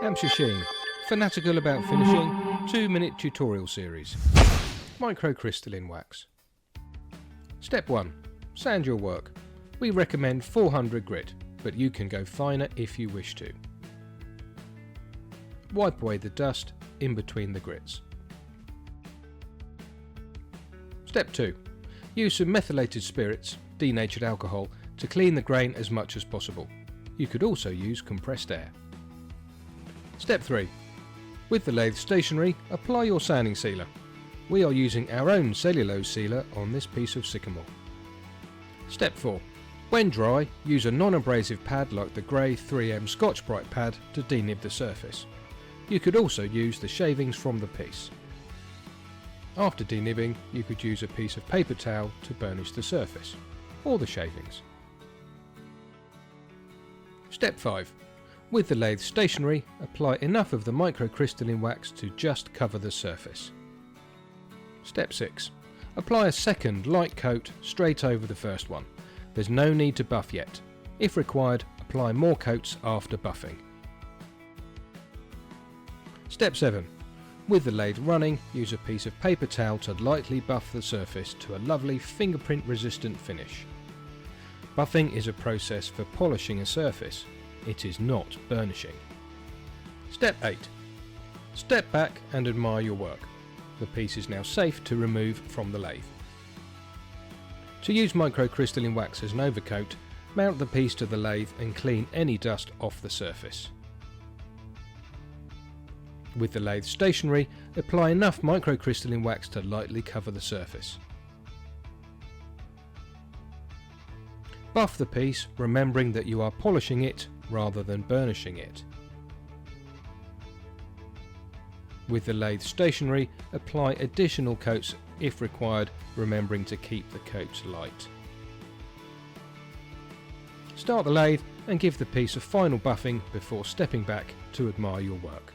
Hampshire Sheen, fanatical about finishing, 2-minute tutorial series. Microcrystalline wax. Step 1. Sand your work. We recommend 400 grit, but you can go finer if you wish to. Wipe away the dust in between the grits. Step 2. Use some methylated spirits, denatured alcohol, to clean the grain as much as possible. You could also use compressed air. Step 3. With the lathe stationary, apply your sanding sealer. We are using our own cellulose sealer on this piece of sycamore. Step 4. When dry, use a non-abrasive pad like the grey 3M Scotch-Brite pad to denib the surface. You could also use the shavings from the piece. After denibbing, you could use a piece of paper towel to burnish the surface, or the shavings. Step 5. With the lathe stationary, apply enough of the microcrystalline wax to just cover the surface. Step 6. Apply a second light coat straight over the first one. There's no need to buff yet. If required, apply more coats after buffing. Step 7. With the lathe running, use a piece of paper towel to lightly buff the surface to a lovely fingerprint resistant finish. Buffing is a process for polishing a surface. It is not burnishing. Step 8. Step back and admire your work. The piece is now safe to remove from the lathe. To use microcrystalline wax as an overcoat, mount the piece to the lathe and clean any dust off the surface. With the lathe stationary, apply enough microcrystalline wax to lightly cover the surface. Buff the piece, remembering that you are polishing it rather than burnishing it. With the lathe stationary, apply additional coats if required, remembering to keep the coats light. Start the lathe and give the piece a final buffing before stepping back to admire your work.